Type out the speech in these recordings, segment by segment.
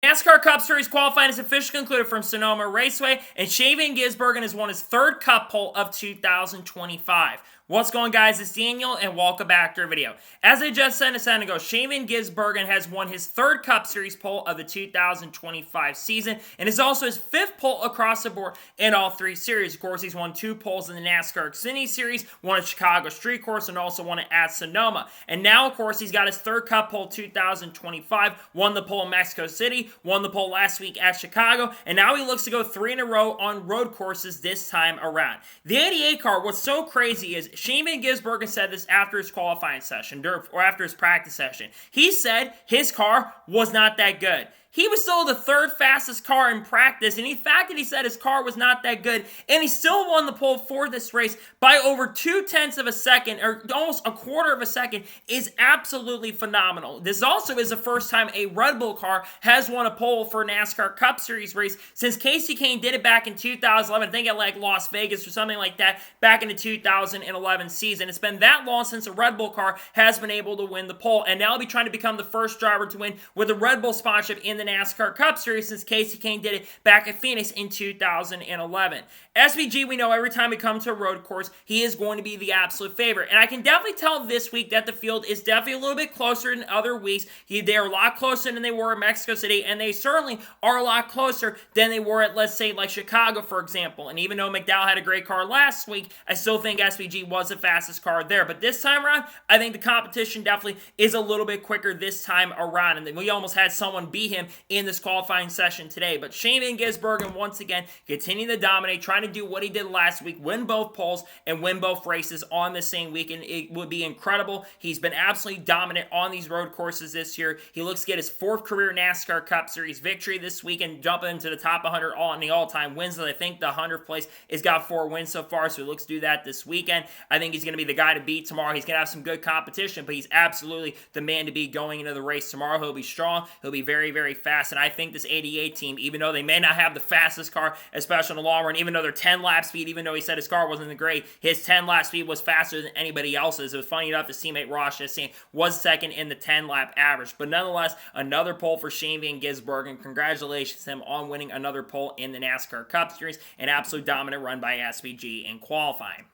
NASCAR Cup Series qualifying is officially concluded from Sonoma Raceway, and Gisbergen has won his third Cup pole of 2025. What's going on, guys? It's Daniel, and welcome back to our video. As I just said a second ago, Gisbergen has won his third Cup Series pole of the 2025 season, and is also his fifth pole across the board in all three series. Of course, he's won 2 poles in the NASCAR Xfinity Series, one at Chicago Street Course, and also one at Sonoma. And now, of course, he's got his third Cup pole 2025, won the pole in Mexico City, won the pole last week at Chicago, and now he looks to go 3 in a row on road courses this time around. The 88 car, what's so crazy is Gisbergen said this after his qualifying session, or after his practice session. He said his car was not that good. He was still the third fastest car in practice, and the fact that he said his car was not that good, and he still won the pole for this race by over 0.2 of a second, or almost a quarter of a second, is absolutely phenomenal. This also is the first time a Red Bull car has won a pole for a NASCAR Cup Series race since Casey Kane did it back in 2011, I think at like Las Vegas or something like that, back in the 2011 season. It's been that long since a Red Bull car has been able to win the pole, and now he'll be trying to become the first driver to win with a Red Bull sponsorship in the NASCAR Cup Series since Casey Kane did it back at Phoenix in 2011. SVG, we know every time we come to a road course, he is going to be the absolute favorite. And I can definitely tell this week that the field is definitely a little bit closer than other weeks. They're a lot closer than they were in Mexico City, and they certainly are a lot closer than they were at, let's say, like Chicago, for example. And even though McDowell had a great car last week, I still think SVG was the fastest car there. But this time around, I think the competition definitely is a little bit quicker this time around. And we almost had someone beat him in this qualifying session today. But Gisbergen, once again, continuing to dominate, trying to do what he did last week, win both poles and win both races on the same weekend. It would be incredible. He's been absolutely dominant on these road courses this year. He looks to get his 4th career NASCAR Cup Series victory this weekend, jumping into the top 100 in the all-time wins. I think the 100th place has got 4 wins so far, so he looks to do that this weekend. I think he's going to be the guy to beat tomorrow. He's going to have some good competition, but he's absolutely the man to beat going into the race tomorrow. He'll be strong. He'll be very, very fast, and I think this 88 team, even though they may not have the fastest car, especially in the long run, even though their 10-lap speed, even though he said his car wasn't great, his 10-lap speed was faster than anybody else's. It was funny enough, his teammate Ross Chastain was second in the 10-lap average. But nonetheless, another pole for Gisbergen. Congratulations to him on winning another pole in the NASCAR Cup Series. An absolute dominant run by SVG in qualifying.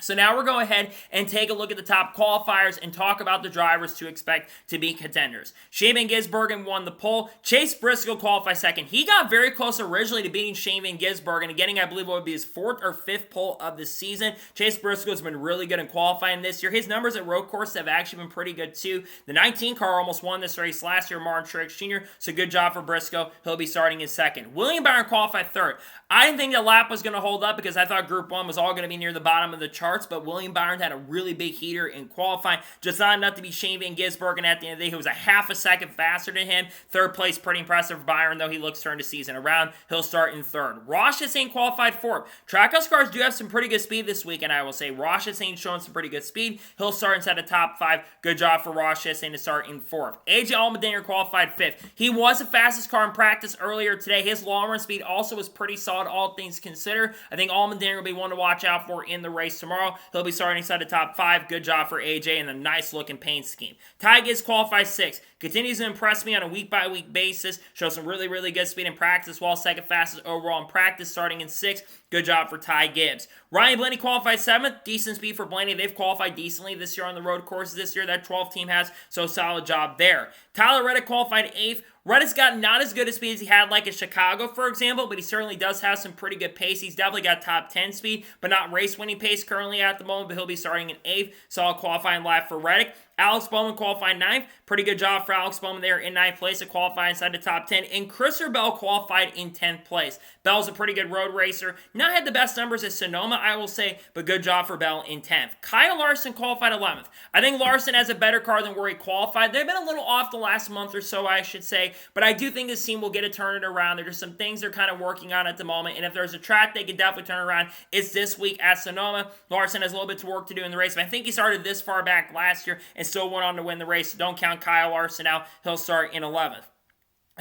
So now we're going ahead and take a look at the top qualifiers and talk about the drivers to expect to be contenders. Gisbergen won the pole. Chase Briscoe qualified second. He got very close originally to beating Gisbergen and getting, I believe, what would be his 4th or 5th pole of the season. Chase Briscoe has been really good in qualifying this year. His numbers at road courses have actually been pretty good too. The 19 car almost won this race last year, Martin Truex Jr., so good job for Briscoe. He'll be starting in second. William Byron qualified 3rd. I didn't think the lap was going to hold up because I thought Group 1 was all going to be near the bottom of the charts, but William Byron had a really big heater in qualifying, just not enough to be Gisbergen at the end of the day. He was a half a second faster than him. 3rd place, pretty impressive for Byron, though he looks to turn the season around. He'll start in 3rd. Ross Chastain qualified 4th. Trackhouse cars do have some pretty good speed this weekend, I will say. Ross Chastain showing some pretty good speed. He'll start inside the top 5. Good job for Ross Chastain to start in 4th. AJ Allmendinger qualified 5th. He was the fastest car in practice earlier today. His long run speed also was pretty solid, all things considered. I think Allmendinger will be one to watch out for in the race tomorrow. He'll be starting inside the top 5. Good job for AJ and the nice looking paint scheme. Ty Gibbs qualified 6th. Continues to impress me on a week-by-week basis. Shows some really, really good speed in practice, while second fastest overall in practice, starting in 6th. Good job for Ty Gibbs. Ryan Blaney qualified 7th. Decent speed for Blaney. They've qualified decently this year on the road courses this year. That 12 team has, so solid job there. Tyler Reddick qualified 8th. Reddick's got not as good a speed as he had like in Chicago, for example, but he certainly does have some pretty good pace. He's definitely got top 10 speed, but not race-winning pace currently at the moment, but he'll be starting in 8th. Solid qualifying lap for Reddick. Alex Bowman qualified 9th. Pretty good job for Alex Bowman there in 9th place to qualify inside the top 10. And Christopher Bell qualified in 10th place. Bell's a pretty good road racer. Not had the best numbers at Sonoma, I will say, but good job for Bell in 10th. Kyle Larson qualified 11th. I think Larson has a better car than where he qualified. They've been a little off the last month or so, I should say, but I do think this team will get it turned around. There's some things they're kind of working on at the moment, and if there's a track they can definitely turn around, it's this week at Sonoma. Larson has a little bit to work to do in the race, but I think he started this far back last year and still went on to win the race, so don't count Kyle Larson out. He'll start in 11th.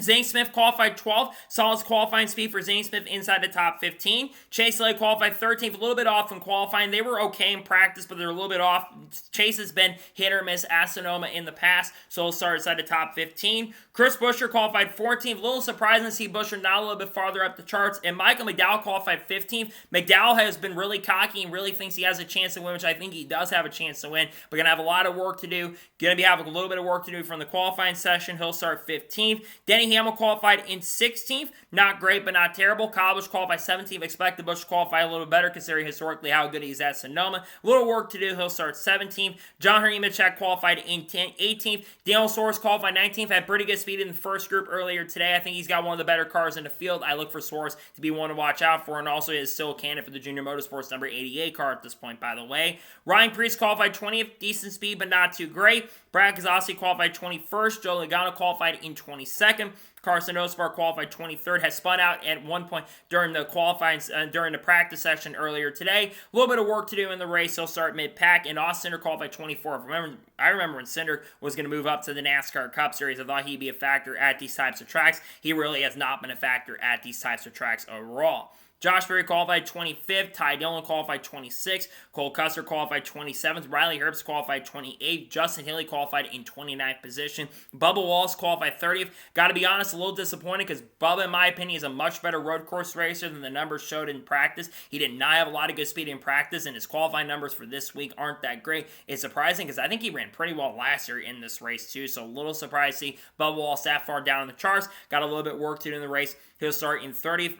Zane Smith qualified 12th. Solid qualifying speed for Zane Smith inside the top 15. Chase Elliott qualified 13th. A little bit off in qualifying. They were okay in practice, but they're a little bit off. Chase has been hit or miss at Sonoma in the past, so he'll start inside the top 15. Chris Buescher qualified 14th. A little surprising to see Buescher not a little bit farther up the charts. And Michael McDowell qualified 15th. McDowell has been really cocky and really thinks he has a chance to win, which I think he does have a chance to win. But going to have a lot of work to do. Going to be having a little bit of work to do from the qualifying session. He'll start 15th. Denny Hamel qualified in 16th. Not great, but not terrible. Kyle Busch qualified 17th. Expect the Busch to qualify a little better considering historically how good he's at Sonoma. A little work to do. He'll start 17th. John Nemechek qualified in 18th. Daniel Suarez qualified 19th. Had pretty good speed in the first group earlier today. I think he's got one of the better cars in the field. I look for Suarez to be one to watch out for, and also is still a candidate for the Junior Motorsports number 88 car at this point, by the way. Ryan Preece qualified 20th. Decent speed, but not too great. Brad Keselowski qualified 21st. Joe Logano qualified in 22nd. Carson Osbar qualified 23rd, has spun out at one point during the qualifying, during the practice session earlier today. A little bit of work to do in the race. He'll start mid-pack, and Austin Cindric qualified 24th. I remember when Cindric was going to move up to the NASCAR Cup Series. I thought he'd be a factor at these types of tracks. He really has not been a factor at these types of tracks overall. Josh Berry qualified 25th. Ty Dillon qualified 26th. Cole Custer qualified 27th. Riley Herbst qualified 28th. Justin Haley qualified in 29th position. Bubba Wallace qualified 30th. Got to be honest, a little disappointed because Bubba, in my opinion, is a much better road course racer than the numbers showed in practice. He did not have a lot of good speed in practice, and his qualifying numbers for this week aren't that great. It's surprising because I think he ran pretty well last year in this race too, so a little surprised to see Bubba Wallace that far down in the charts. Got a little bit work to do in the race. He'll start in 30th.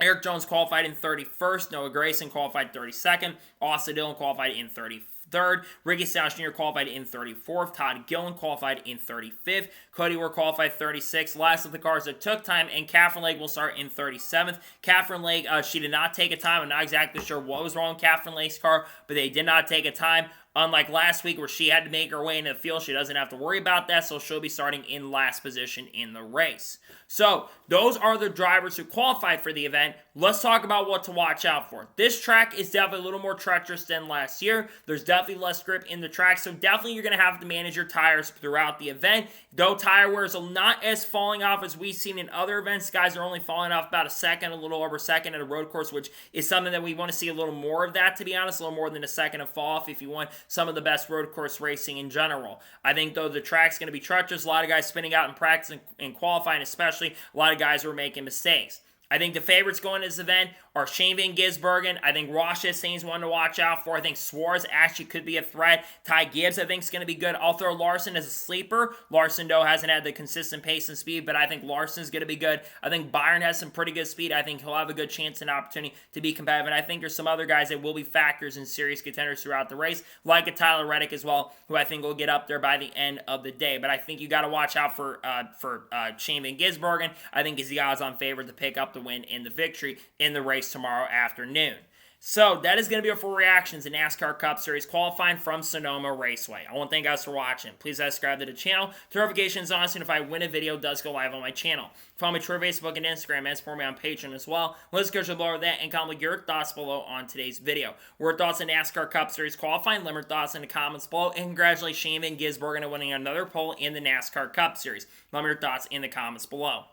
Eric Jones qualified in 31st. Noah Gragson qualified 32nd. Austin Dillon qualified in 33rd. Ricky Stenhouse Jr. qualified in 34th. Todd Gillen qualified in 35th. Cody Ware qualified 36th. Last of the cars that took time, and Catherine Lake will start in 37th. Catherine Lake, she did not take a time. I'm not exactly sure what was wrong with Catherine Lake's car, but they did not take a time. Unlike last week where she had to make her way into the field, she doesn't have to worry about that, so she'll be starting in last position in the race. So, those are the drivers who qualified for the event. Let's talk about what to watch out for. This track is definitely a little more treacherous than last year. There's definitely less grip in the track, so definitely you're going to have to manage your tires throughout the event. Though tire wear is not as falling off as we've seen in other events. Guys are only falling off about a second, a little over a second at a road course, which is something that we want to see a little more of that, to be honest. A little more than a second of fall off if you want some of the best road course racing in general. I think, though, the track's going to be treacherous. A lot of guys spinning out in practice and qualifying especially. A lot of guys were making mistakes. I think the favorites going to this event are Shane Van Gisbergen. I think Ross Chastain's one to watch out for. I think Suarez actually could be a threat. Ty Gibbs, I think, is going to be good. I'll throw Larson as a sleeper. Larson, though, hasn't had the consistent pace and speed, but I think Larson's going to be good. I think Byron has some pretty good speed. I think he'll have a good chance and opportunity to be competitive. And I think there's some other guys that will be factors and serious contenders throughout the race, like a Tyler Reddick as well, who I think will get up there by the end of the day. But I think you got to watch out for Shane Van Gisbergen. I think he's the odds-on favorite to pick up the win and the victory in the race tomorrow afternoon. So that is going to be it for reactions in NASCAR Cup Series qualifying from Sonoma Raceway. I want to thank you guys for watching. Please subscribe to the channel. Notifications on, so if I win a video, it does go live on my channel. Follow me on Twitter, Facebook, and Instagram, and support me on Patreon as well. Let's go below that and comment your thoughts below on today's video. Your thoughts on NASCAR Cup Series qualifying, let me know thoughts in the comments below, and congratulate Shane Van Gisbergen on winning another pole in the NASCAR Cup Series. Let me know your thoughts in the comments below.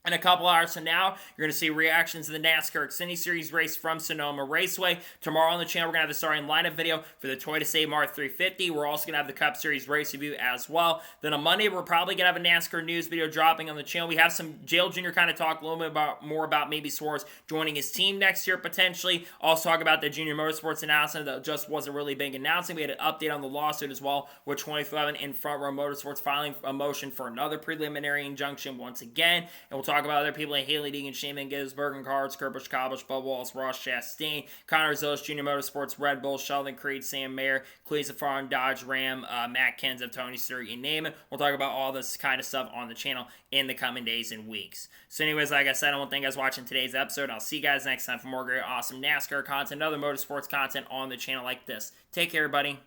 In a couple hours from now, you're going to see reactions to the NASCAR Xfinity Series race from Sonoma Raceway. Tomorrow on the channel, we're going to have the starting lineup video for the Toyota Save Mart 350. We're also going to have the Cup Series race review as well. Then on Monday, we're probably going to have a NASCAR news video dropping on the channel. We have some Jail Jr. kind of talk a little bit more about maybe Suarez joining his team next year potentially. Also talk about the Junior Motorsports announcement that just wasn't really big announcing. We had an update on the lawsuit as well, with 2011 and Front Row Motorsports filing a motion for another preliminary injunction once again. And we'll talk about other people like Haley Deegan, Shane Van Gisbergen, Cards, Kurt Busch, Kyle Busch, Bubba Wallace, Ross Chastain, Connor Zillis, Junior Motorsports, Red Bull, Sheldon Creed, Sam Mayer, Cleese Farm, Dodge Ram, Matt Kenseth, Tony Stewart, you name it. We'll talk about all this kind of stuff on the channel in the coming days and weeks. So anyways, like I said, I want to thank you guys for watching today's episode. I'll see you guys next time for more great, awesome NASCAR content, other motorsports content on the channel like this. Take care, everybody.